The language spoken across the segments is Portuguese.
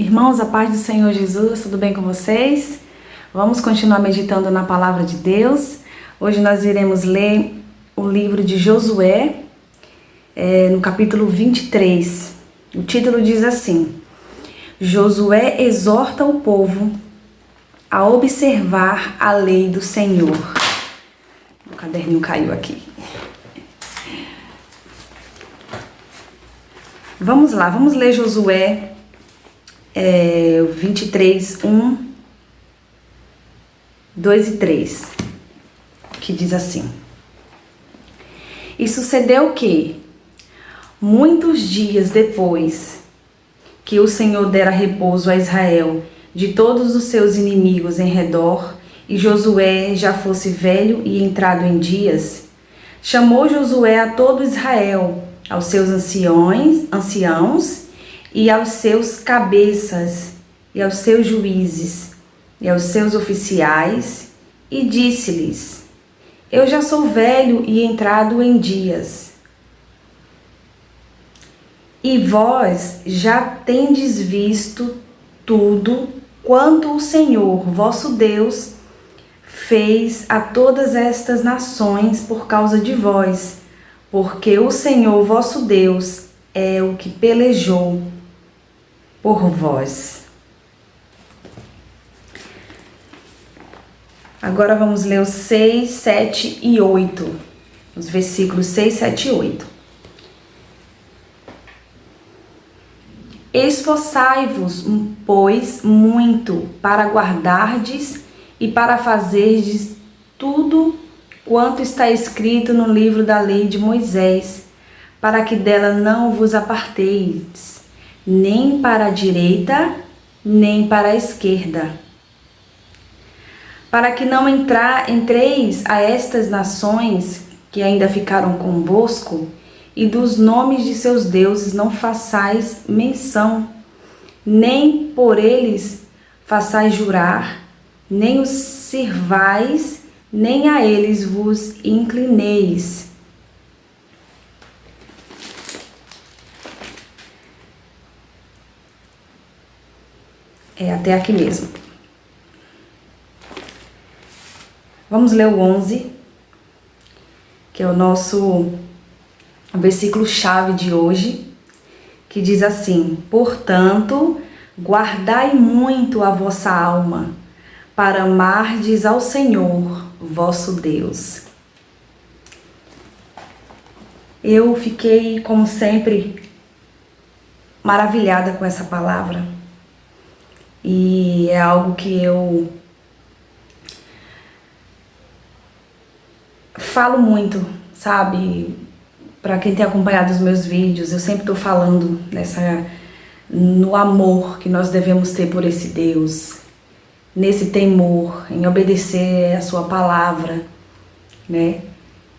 Irmãos, a paz do Senhor Jesus, tudo bem com vocês? Vamos continuar meditando na palavra de Deus. Hoje nós iremos ler o livro de Josué, no capítulo 23. O título diz assim: Josué exorta o povo a observar a lei do Senhor. O caderninho caiu aqui. Vamos lá, vamos ler Josué 23, 1, 2 e 3, que diz assim: E sucedeu que, muitos dias depois que o Senhor dera repouso a Israel de todos os seus inimigos em redor, e Josué já fosse velho e entrado em dias, chamou Josué a todo Israel, aos seus anciãos e aos seus cabeças, e aos seus juízes, e aos seus oficiais, e disse-lhes: Eu já sou velho e entrado em dias, e vós já tendes visto tudo quanto o Senhor, vosso Deus, fez a todas estas nações por causa de vós, porque o Senhor, vosso Deus, é o que pelejou por vós. Agora vamos ler os 6, 7 e 8. Os versículos 6, 7 e 8. Esforçai-vos, pois, muito para guardardes e para fazerdes tudo quanto está escrito no livro da lei de Moisés, para que dela não vos aparteis, nem para a direita, nem para a esquerda, para que não entreis a estas nações que ainda ficaram convosco, e dos nomes de seus deuses não façais menção, nem por eles façais jurar, nem os servais, nem a eles vos inclineis. Até aqui mesmo. Vamos ler o 11, que é o nosso versículo-chave de hoje, que diz assim: Portanto, guardai muito a vossa alma, para amardes ao Senhor, vosso Deus. Eu fiquei, como sempre, maravilhada com essa palavra. E é algo que eu falo muito, sabe? Para quem tem acompanhado os meus vídeos, eu sempre estou falando no amor que nós devemos ter por esse Deus, nesse temor, em obedecer a sua palavra, né?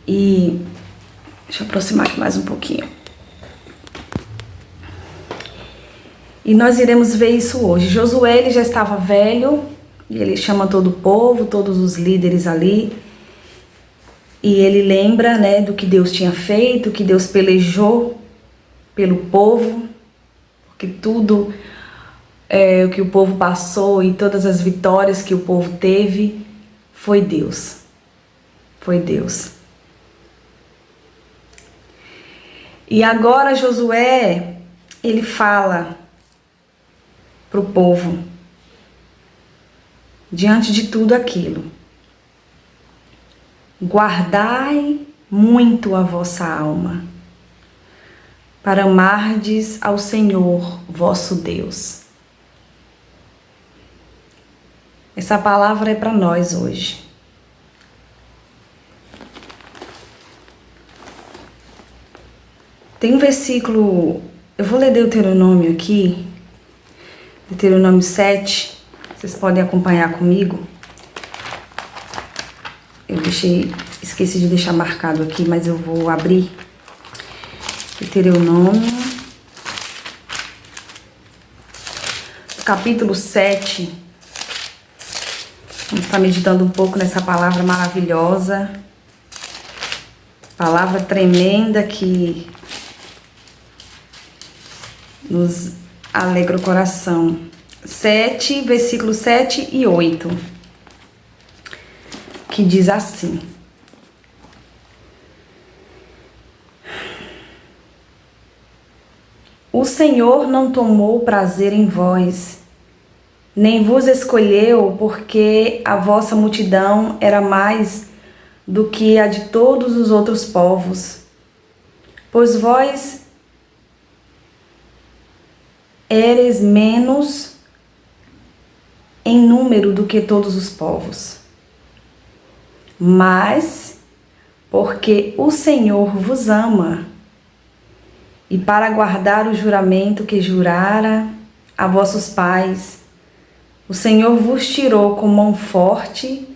E deixa eu aproximar aqui mais um pouquinho. E nós iremos ver isso hoje. Josué, ele já estava velho, e ele chama todo o povo, todos os líderes ali, e ele lembra, né, do que Deus tinha feito, que Deus pelejou pelo povo, que tudo o que o povo passou e todas as vitórias que o povo teve, foi Deus. Foi Deus. E agora Josué, ele fala para o povo, diante de tudo aquilo: guardai muito a vossa alma, para amardes ao Senhor, vosso Deus. Essa palavra é para nós hoje. Tem um versículo, eu vou ler Deuteronômio aqui, Deuteronômio 7, vocês podem acompanhar comigo. Eu esqueci de deixar marcado aqui, mas eu vou abrir. Deuteronômio, capítulo 7. Vamos estar meditando um pouco nessa palavra maravilhosa, palavra tremenda que nos alegra o coração. 7, versículos 7 e 8, que diz assim: O Senhor não tomou prazer em vós, nem vos escolheu, porque a vossa multidão era mais do que a de todos os outros povos, pois vós eres menos em número do que todos os povos. Mas porque o Senhor vos ama, e para guardar o juramento que jurara a vossos pais, o Senhor vos tirou com mão forte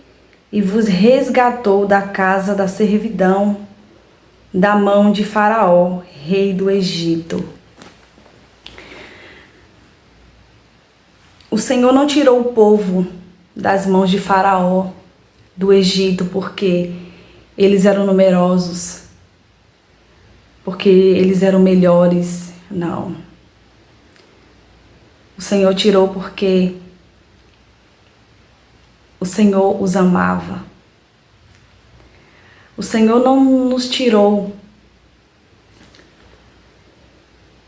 e vos resgatou da casa da servidão, da mão de Faraó, rei do Egito. O Senhor não tirou o povo das mãos de Faraó, do Egito, porque eles eram numerosos, porque eles eram melhores. Não. O Senhor tirou porque o Senhor os amava. O Senhor não nos tirou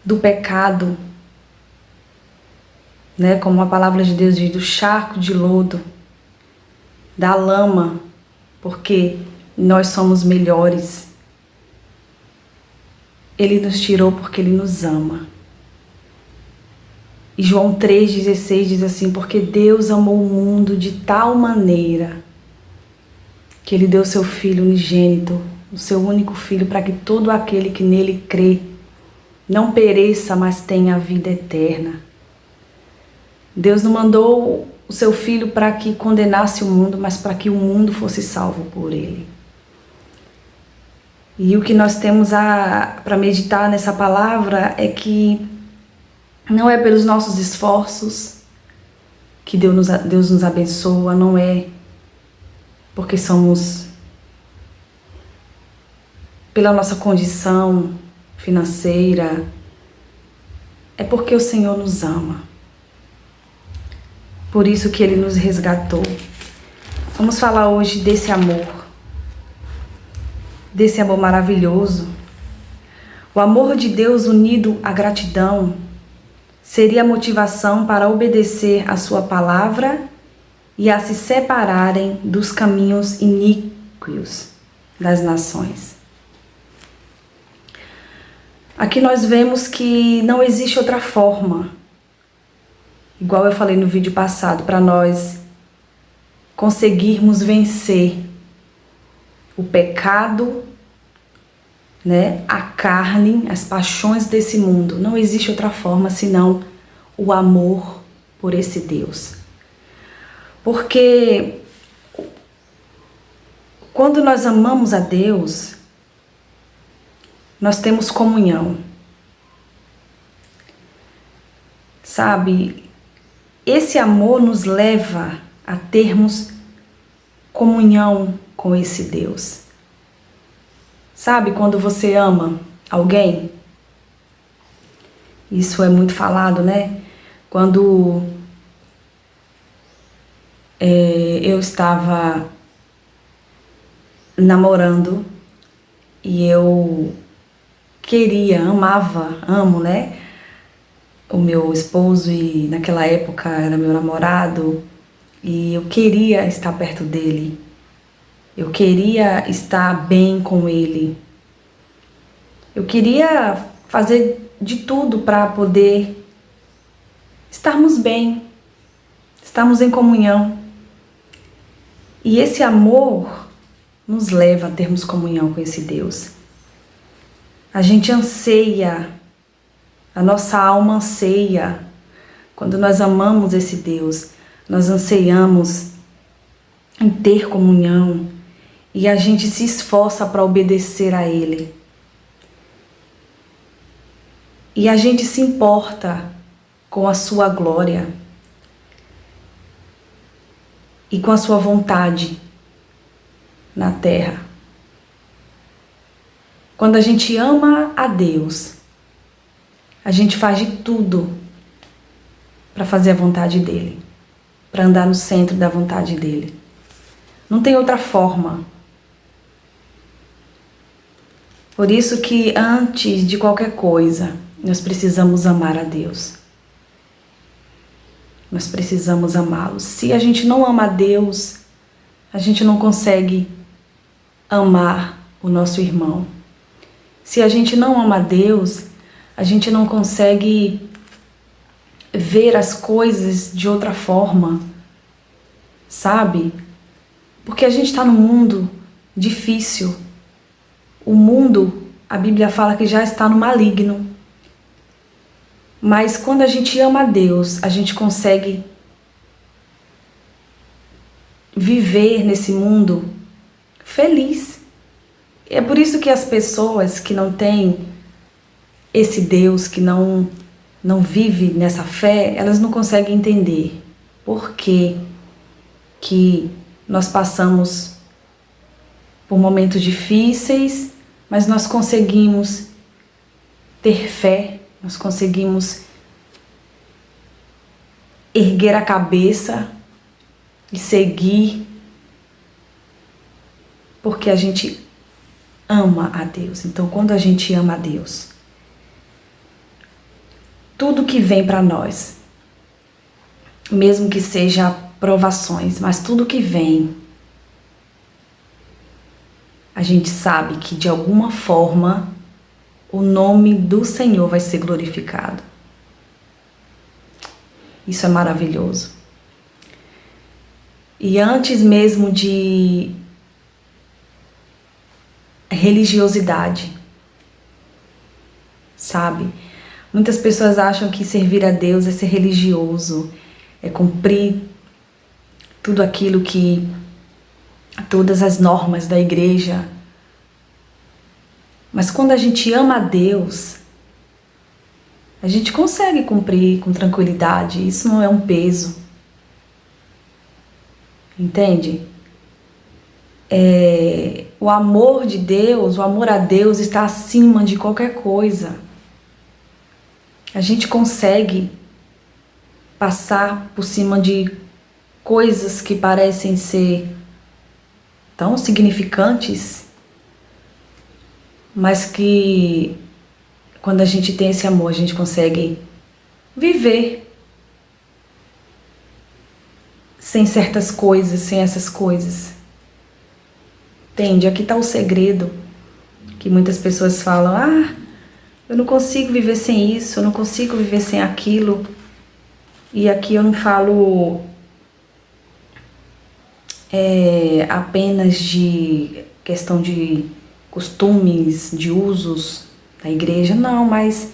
do pecado, né? Como a palavra de Deus diz, do charco de lodo, da lama, porque nós somos melhores. Ele nos tirou porque Ele nos ama. E João 3,16 diz assim: porque Deus amou o mundo de tal maneira que Ele deu seu Filho unigênito, o seu único Filho, para que todo aquele que nele crê não pereça, mas tenha a vida eterna. Deus não mandou o seu Filho para que condenasse o mundo, mas para que o mundo fosse salvo por Ele. E o que nós temos para meditar nessa palavra é que não é pelos nossos esforços que Deus nos abençoa, não é porque somos, pela nossa condição financeira, é porque o Senhor nos ama. Por isso que Ele nos resgatou. Vamos falar hoje desse amor maravilhoso. O amor de Deus unido à gratidão seria a motivação para obedecer a sua palavra e a se separarem dos caminhos iníquos das nações. Aqui nós vemos que não existe outra forma, igual eu falei no vídeo passado, para nós conseguirmos vencer o pecado, né, a carne, as paixões desse mundo. Não existe outra forma senão o amor por esse Deus. Porque quando nós amamos a Deus, nós temos comunhão. Sabe, esse amor nos leva a termos comunhão com esse Deus. Sabe quando você ama alguém? Isso é muito falado, né? Quando eu estava namorando e eu amo, né? O meu esposo, e naquela época era meu namorado, e eu queria estar perto dele. Eu queria estar bem com ele. Eu queria fazer de tudo para poder estarmos bem, estarmos em comunhão. E esse amor nos leva a termos comunhão com esse Deus. A gente anseia, a nossa alma anseia. Quando nós amamos esse Deus, nós anseiamos em ter comunhão. E a gente se esforça para obedecer a Ele. E a gente se importa com a sua glória e com a sua vontade na terra. Quando a gente ama a Deus, a gente faz de tudo para fazer a vontade dele, para andar no centro da vontade dele. Não tem outra forma. Por isso que antes de qualquer coisa, nós precisamos amar a Deus. Nós precisamos amá-lo. Se a gente não ama a Deus, a gente não consegue amar o nosso irmão. Se a gente não ama a Deus, a gente não consegue ver as coisas de outra forma, sabe? Porque a gente está num mundo difícil. O mundo, a Bíblia fala que já está no maligno. Mas quando a gente ama a Deus, a gente consegue viver nesse mundo feliz. É por isso que as pessoas que não têm esse Deus, que não vive nessa fé, elas não conseguem entender por que nós passamos por momentos difíceis, mas nós conseguimos ter fé, nós conseguimos erguer a cabeça e seguir, porque a gente ama a Deus. Então, quando a gente ama a Deus, tudo que vem para nós, mesmo que seja provações, mas tudo que vem, a gente sabe que de alguma forma o nome do Senhor vai ser glorificado. Isso é maravilhoso. E antes mesmo de religiosidade, sabe? Muitas pessoas acham que servir a Deus é ser religioso, é cumprir tudo aquilo que todas as normas da igreja. Mas quando a gente ama a Deus, a gente consegue cumprir com tranquilidade. Isso não é um peso. Entende? O amor de Deus, o amor a Deus está acima de qualquer coisa. A gente consegue passar por cima de coisas que parecem ser tão significantes, mas que quando a gente tem esse amor, a gente consegue viver sem certas coisas, sem essas coisas. Entende? Aqui está o segredo que muitas pessoas falam: eu não consigo viver sem isso, eu não consigo viver sem aquilo. E aqui eu não falo apenas de questão de costumes, de usos da igreja, não, mas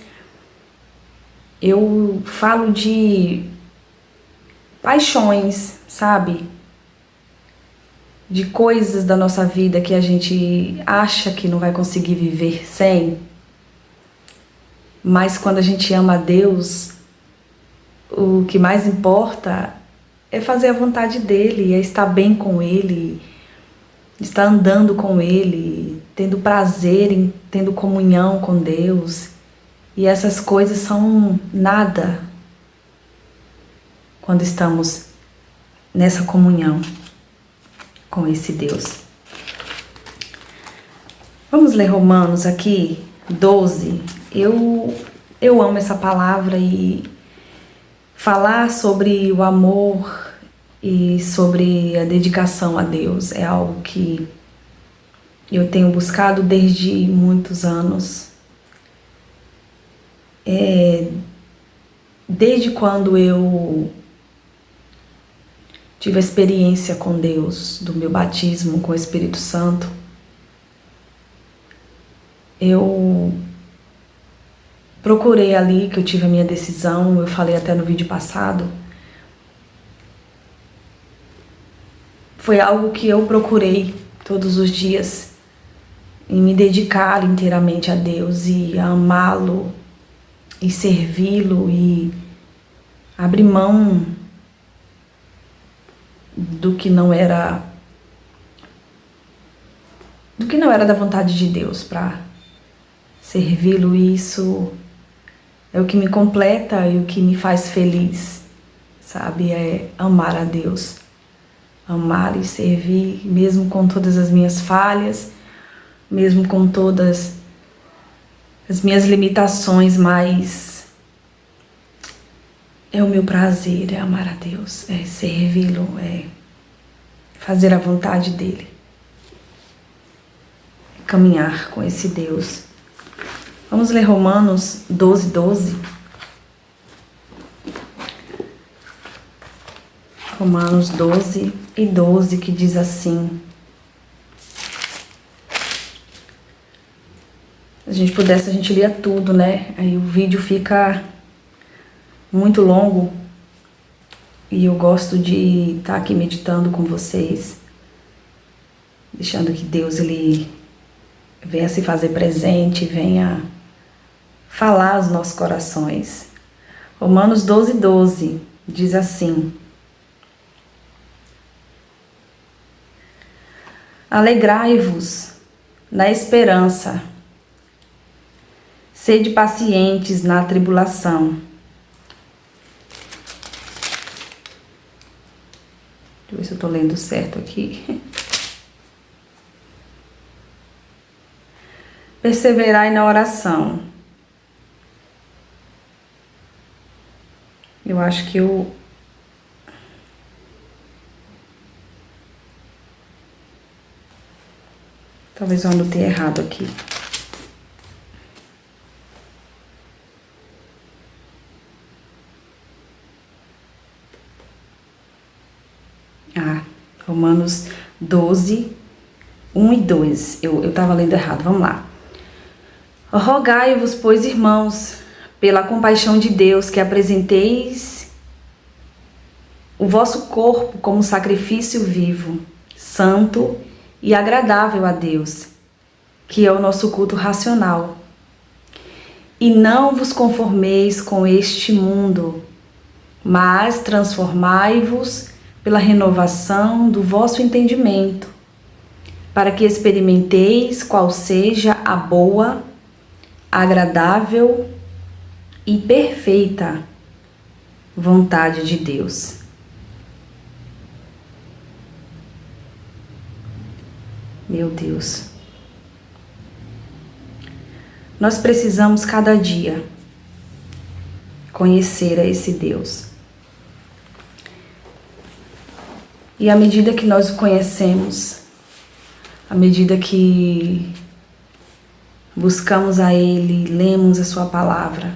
eu falo de paixões, sabe? De coisas da nossa vida que a gente acha que não vai conseguir viver sem. Mas quando a gente ama a Deus, o que mais importa é fazer a vontade dele, é estar bem com ele, estar andando com ele, tendo prazer tendo comunhão com Deus. E essas coisas são nada quando estamos nessa comunhão com esse Deus. Vamos ler Romanos aqui, 12. Eu amo essa palavra e falar sobre o amor e sobre a dedicação a Deus é algo que eu tenho buscado desde muitos anos. Desde quando eu tive a experiência com Deus, do meu batismo com o Espírito Santo, eu procurei ali, que eu tive a minha decisão, eu falei até no vídeo passado. Foi algo que eu procurei todos os dias, em me dedicar inteiramente a Deus e a amá-lo e servi-lo e abrir mão do que não era da vontade de Deus para servi-lo. E isso é o que me completa e o que me faz feliz. sabe? É amar a Deus. Amar e servir, mesmo com todas as minhas falhas, mesmo com todas as minhas limitações, mas é o meu prazer, é amar a Deus, é servi-lo, é fazer a vontade dEle, é caminhar com esse Deus. Vamos ler Romanos 12, 12. Romanos 12 e 12, que diz assim: se a gente pudesse, a gente lia tudo, né? Aí o vídeo fica muito longo e eu gosto de estar aqui meditando com vocês, deixando que Deus ele venha se fazer presente, venha falar aos nossos corações. Romanos 12, 12 diz assim: alegrai-vos na esperança, sede pacientes na tribulação. Deixa eu ver se eu estou lendo certo aqui. Perseverai na oração. Eu acho que talvez eu anotei errado aqui. Romanos 12, 1 e 2. Eu estava lendo errado, vamos lá. Rogai-vos, pois, irmãos, pela compaixão de Deus, que apresenteis o vosso corpo como sacrifício vivo, santo e agradável a Deus, que é o nosso culto racional. E não vos conformeis com este mundo, mas transformai-vos pela renovação do vosso entendimento, para que experimenteis qual seja a boa, agradável e perfeita vontade de Deus. Meu Deus. Nós precisamos cada dia conhecer a esse Deus. E à medida que nós o conhecemos, à medida que buscamos a Ele, lemos a Sua palavra,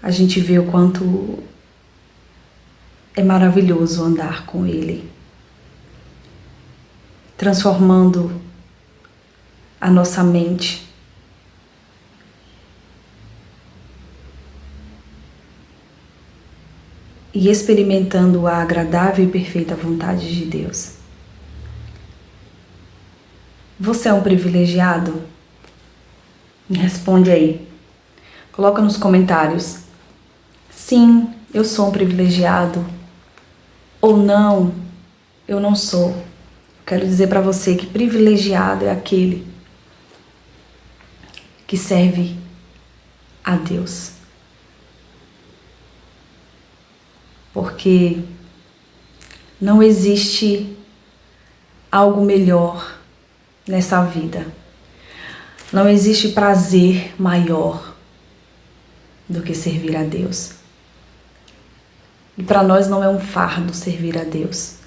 a gente vê o quanto é maravilhoso andar com Ele, transformando a nossa mente, e experimentando a agradável e perfeita vontade de Deus. Você é um privilegiado? Me responde aí. Coloca nos comentários. Sim, eu sou um privilegiado. Ou não, eu não sou. Eu quero dizer para você que privilegiado é aquele que serve a Deus. Porque não existe algo melhor nessa vida. Não existe prazer maior do que servir a Deus. E para nós não é um fardo servir a Deus.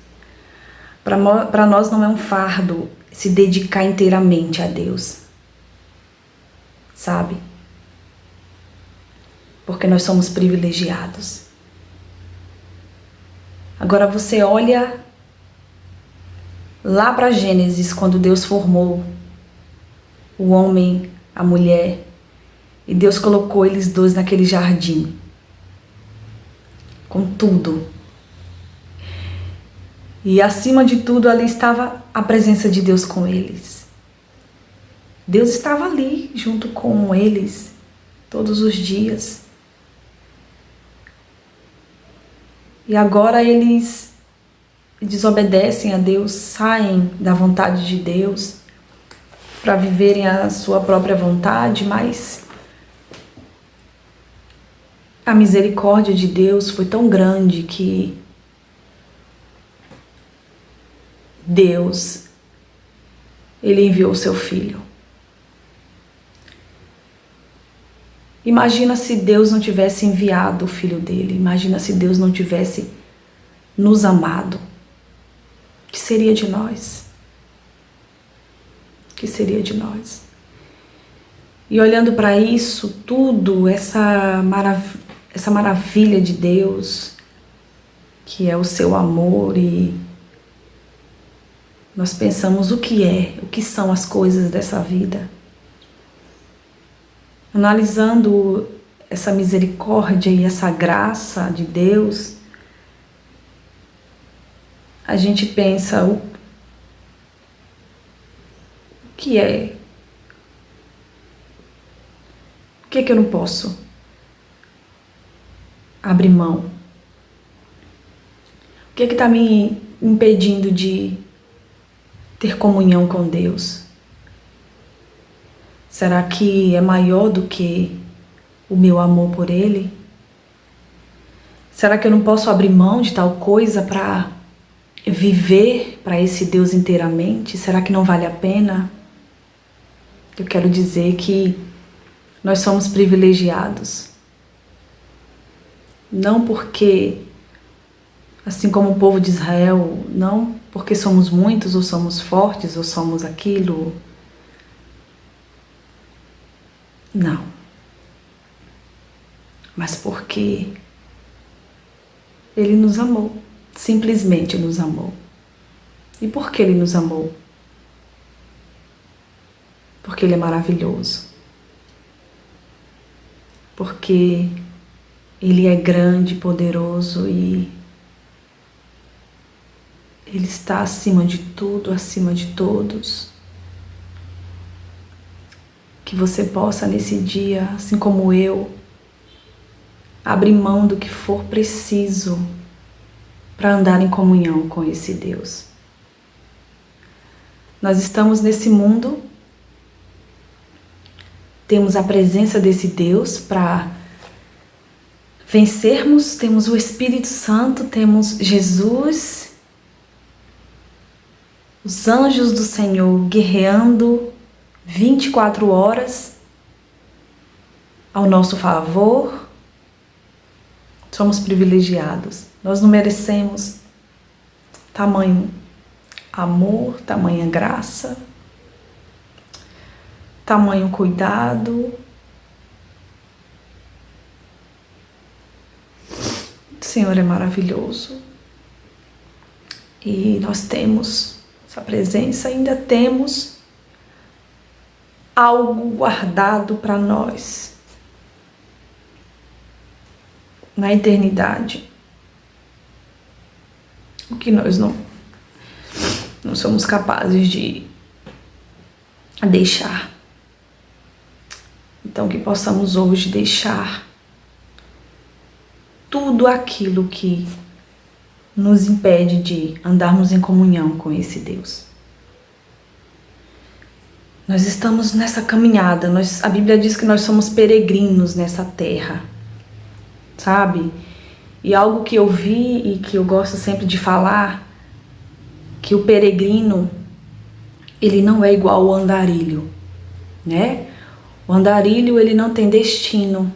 Para nós não é um fardo se dedicar inteiramente a Deus. Sabe? Porque nós somos privilegiados. Agora você olha lá para Gênesis, quando Deus formou o homem, a mulher, e Deus colocou eles dois naquele jardim, com tudo. E acima de tudo ali estava a presença de Deus com eles. Deus estava ali junto com eles todos os dias. E agora eles desobedecem a Deus, saem da vontade de Deus para viverem a sua própria vontade, mas a misericórdia de Deus foi tão grande que Deus, Ele enviou o seu Filho. Imagina se Deus não tivesse enviado o Filho dele. Imagina se Deus não tivesse nos amado. O que seria de nós? O que seria de nós? E olhando para isso tudo, essa maravilha de Deus, que é o seu amor, e nós pensamos o que são as coisas dessa vida. Analisando essa misericórdia e essa graça de Deus, a gente pensa o que é? O que é que eu não posso abrir mão? O que é que está me impedindo de ter comunhão com Deus? Será que é maior do que o meu amor por Ele? Será que eu não posso abrir mão de tal coisa para viver para esse Deus inteiramente? Será que não vale a pena? Eu quero dizer que nós somos privilegiados. Não porque, assim como o povo de Israel, não porque somos muitos, ou somos fortes, ou somos aquilo. Não. Mas porque Ele nos amou. Simplesmente nos amou. E por que Ele nos amou? Porque Ele é maravilhoso. Porque Ele é grande, poderoso e Ele está acima de tudo, acima de todos. Que você possa nesse dia, assim como eu, abrir mão do que for preciso para andar em comunhão com esse Deus. Nós estamos nesse mundo, temos a presença desse Deus para vencermos, temos o Espírito Santo, temos Jesus, os anjos do Senhor guerreando 24 horas ao nosso favor. Somos privilegiados. Nós não merecemos tamanho amor, tamanha graça, tamanho cuidado. O Senhor é maravilhoso. E nós temos essa presença, ainda temos algo guardado para nós na eternidade. O que nós não somos capazes de deixar. Então que possamos hoje deixar tudo aquilo que nos impede de andarmos em comunhão com esse Deus. Nós estamos nessa caminhada, a Bíblia diz que nós somos peregrinos nessa terra, sabe? E algo que eu vi e que eu gosto sempre de falar, que o peregrino, ele não é igual ao andarilho, né? O andarilho, ele não tem destino.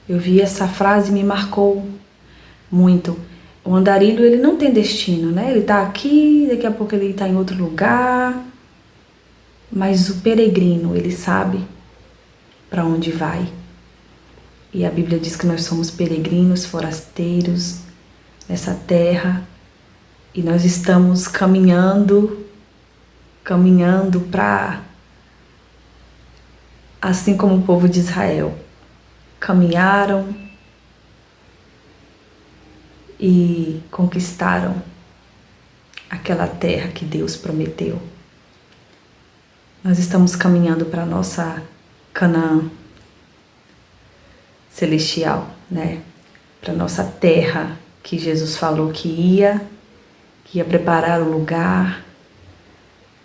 Eu vi essa frase e me marcou muito. O andarilho, ele não tem destino, né? Ele tá aqui, daqui a pouco ele tá em outro lugar. Mas o peregrino, ele sabe para onde vai. E a Bíblia diz que nós somos peregrinos, forasteiros nessa terra. E nós estamos caminhando para, assim como o povo de Israel, caminharam e conquistaram aquela terra que Deus prometeu. Nós estamos caminhando para a nossa Canaã celestial, né? Para a nossa terra que Jesus falou que ia preparar o lugar,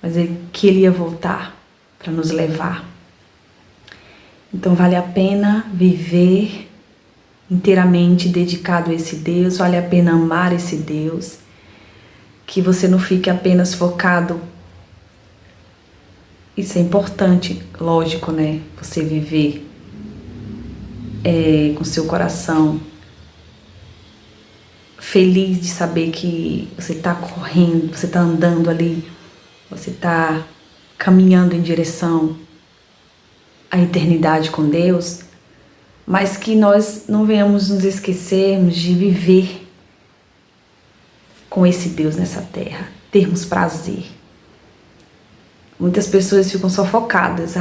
mas que Ele ia voltar para nos levar. Então vale a pena viver inteiramente dedicado a esse Deus, vale a pena amar esse Deus, que você não fique apenas focado. Isso é importante, lógico, né? Você viver com seu coração feliz de saber que você está correndo, você está andando ali, você está caminhando em direção à eternidade com Deus, mas que nós não venhamos nos esquecermos de viver com esse Deus nessa terra, termos prazer. Muitas pessoas ficam só focadas,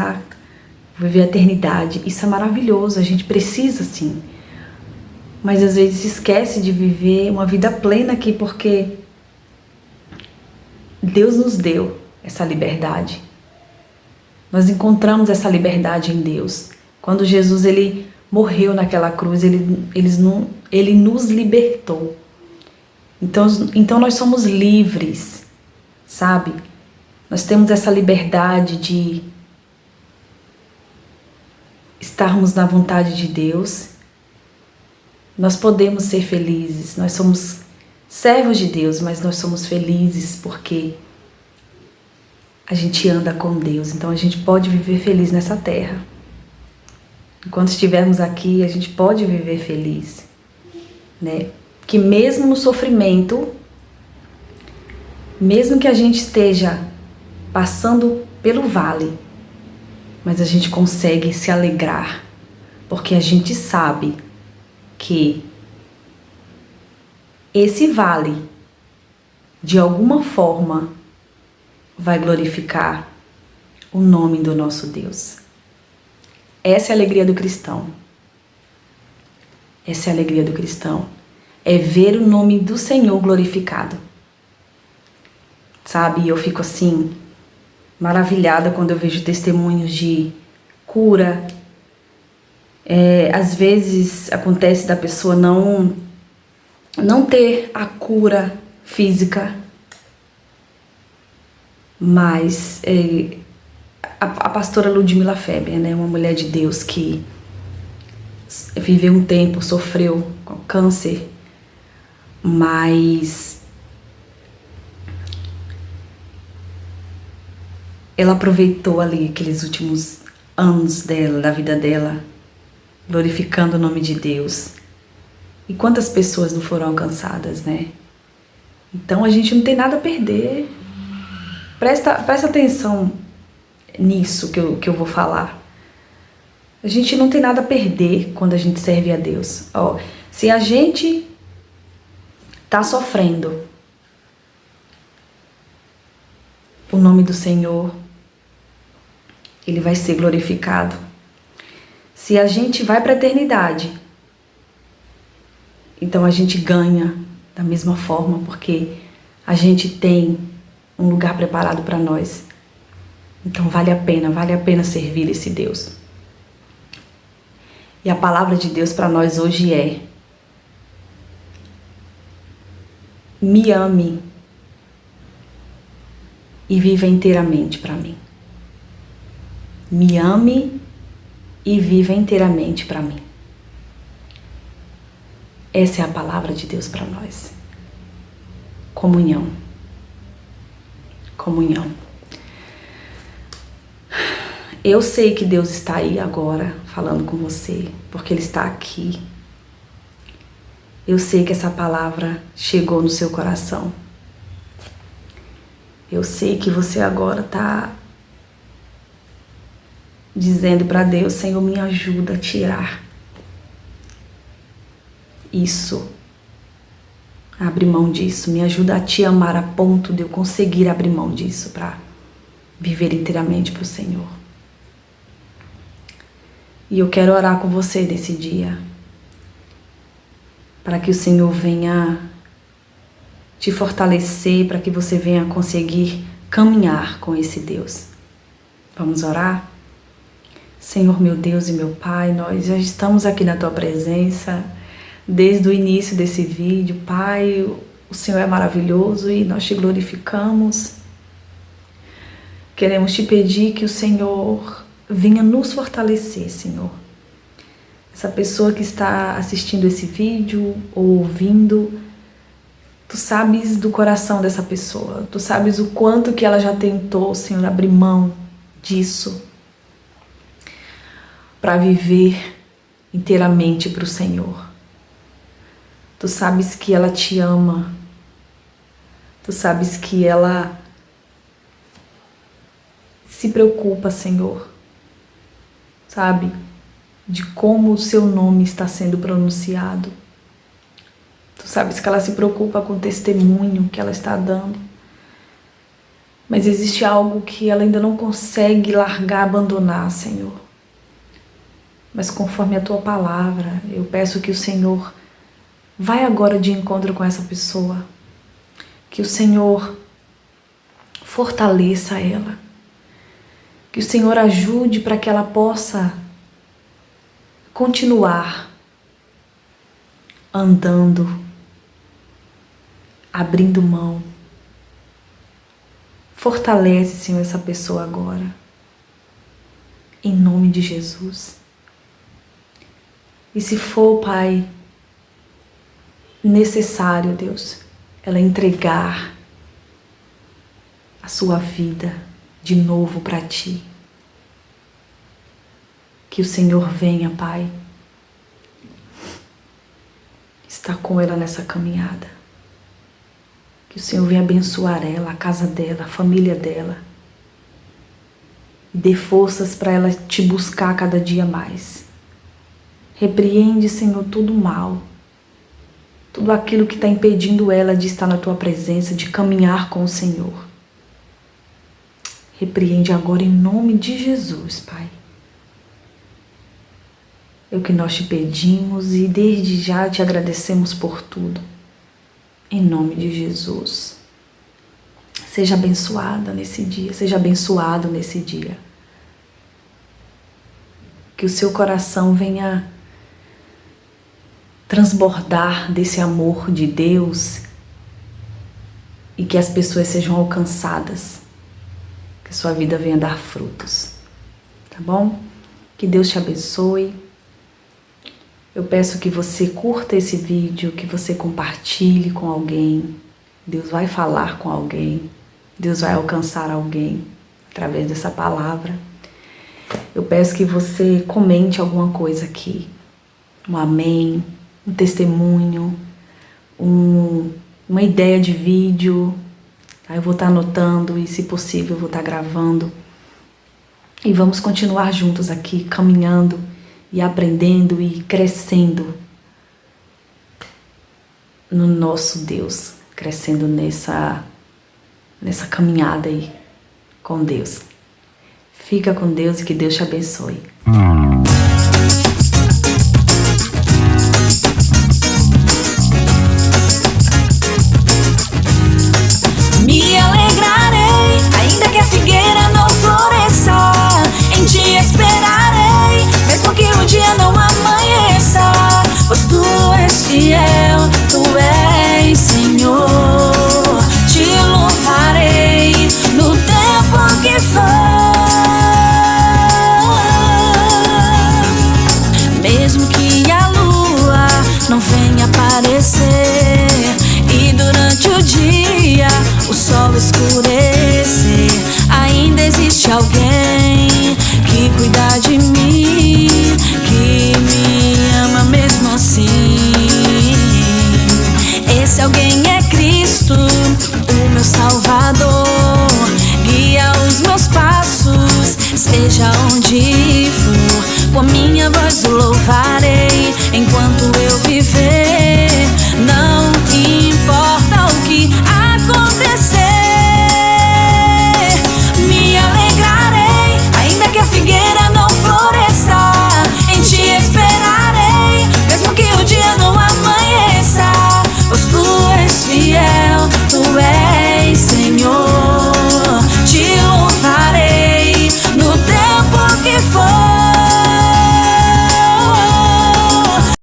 viver a eternidade. Isso é maravilhoso, a gente precisa sim. Mas às vezes se esquece de viver uma vida plena aqui, porque Deus nos deu essa liberdade. Nós encontramos essa liberdade em Deus. Quando Jesus ele morreu naquela cruz, ele nos libertou. Então nós somos livres, sabe? Nós temos essa liberdade de estarmos na vontade de Deus. Nós podemos ser felizes. Nós somos servos de Deus, mas nós somos felizes porque a gente anda com Deus. Então a gente pode viver feliz nessa terra. Enquanto estivermos aqui, a gente pode viver feliz, né? Que mesmo no sofrimento, mesmo que a gente esteja passando pelo vale, mas a gente consegue se alegrar, porque a gente sabe que esse vale, de alguma forma, vai glorificar o nome do nosso Deus. Essa é a alegria do cristão. Essa é a alegria do cristão. É ver o nome do Senhor glorificado. Sabe, eu fico assim, maravilhada quando eu vejo testemunhos de cura. Às vezes acontece da pessoa não ter a cura física, mas a pastora Ludmila Feber, né, uma mulher de Deus que viveu um tempo, sofreu com câncer, mas ela aproveitou ali aqueles últimos anos dela, da vida dela, glorificando o nome de Deus. E quantas pessoas não foram alcançadas, né? Então a gente não tem nada a perder. Presta atenção nisso que eu vou falar. A gente não tem nada a perder quando a gente serve a Deus. Se a gente está sofrendo, o nome do Senhor, Ele vai ser glorificado. Se a gente vai para a eternidade, então a gente ganha da mesma forma, porque a gente tem um lugar preparado para nós. Então vale a pena servir esse Deus. E a palavra de Deus para nós hoje é: me ame e viva inteiramente para mim. Me ame e viva inteiramente para mim. Essa é a palavra de Deus para nós. Comunhão. Comunhão. Eu sei que Deus está aí agora falando com você, porque Ele está aqui. Eu sei que essa palavra chegou no seu coração. Eu sei que você agora está dizendo para Deus: Senhor, me ajuda a tirar isso, abre mão disso, me ajuda a te amar a ponto de eu conseguir abrir mão disso para viver inteiramente para o Senhor. E eu quero orar com você nesse dia, para que o Senhor venha te fortalecer, para que você venha conseguir caminhar com esse Deus. Vamos orar? Senhor, meu Deus e meu Pai, nós já estamos aqui na Tua presença desde o início desse vídeo. Pai, o Senhor é maravilhoso e nós Te glorificamos. Queremos Te pedir que o Senhor venha nos fortalecer, Senhor. Essa pessoa que está assistindo esse vídeo ou ouvindo, Tu sabes do coração dessa pessoa, Tu sabes o quanto que ela já tentou, Senhor, abrir mão disso para viver inteiramente para o Senhor. Tu sabes que ela te ama, Tu sabes que ela se preocupa, Senhor, sabe, de como o Seu nome está sendo pronunciado. Tu sabes que ela se preocupa com o testemunho que ela está dando. Mas existe algo que ela ainda não consegue largar, abandonar, Senhor. Mas conforme a Tua palavra, eu peço que o Senhor vai agora de encontro com essa pessoa. Que o Senhor fortaleça ela. Que o Senhor ajude para que ela possa continuar andando, abrindo mão. Fortalece, Senhor, essa pessoa agora. Em nome de Jesus. E se for, Pai, necessário, Deus, ela entregar a sua vida de novo para Ti. Que o Senhor venha, Pai, estar com ela nessa caminhada. Que o Senhor venha abençoar ela, a casa dela, a família dela. E dê forças para ela Te buscar cada dia mais. Repreende, Senhor, todo o mal. Tudo aquilo que está impedindo ela de estar na Tua presença, de caminhar com o Senhor. Repreende agora em nome de Jesus, Pai. É o que nós Te pedimos e desde já Te agradecemos por tudo. Em nome de Jesus. Seja abençoada nesse dia, seja abençoado nesse dia. Que o seu coração venha transbordar desse amor de Deus e que as pessoas sejam alcançadas. Que sua vida venha dar frutos. Tá bom? Que Deus te abençoe. Eu peço que você curta esse vídeo, que você compartilhe com alguém. Deus vai falar com alguém. Deus vai alcançar alguém através dessa palavra. Eu peço que você comente alguma coisa aqui. Um amém, um testemunho, uma ideia de vídeo. Eu vou estar anotando e, se possível, eu vou estar gravando. E vamos continuar juntos aqui, caminhando e aprendendo e crescendo no nosso Deus, crescendo nessa caminhada aí com Deus. Fica com Deus e que Deus te abençoe. Me alegrarei, ainda que a figueira não floresça. Em Ti esperarei, mesmo que o dia não amanheça. Pois Tu és fiel, Tu és Senhor. Te louvarei no tempo que for. Mesmo que a lua não venha aparecer e durante o dia o sol escurecer, ainda existe alguém que cuida de mim, que me ama mesmo assim. Esse alguém é Cristo, o meu Salvador. Guia os meus passos, seja onde for. Com a minha voz o louvarei enquanto eu viver. Não importa o que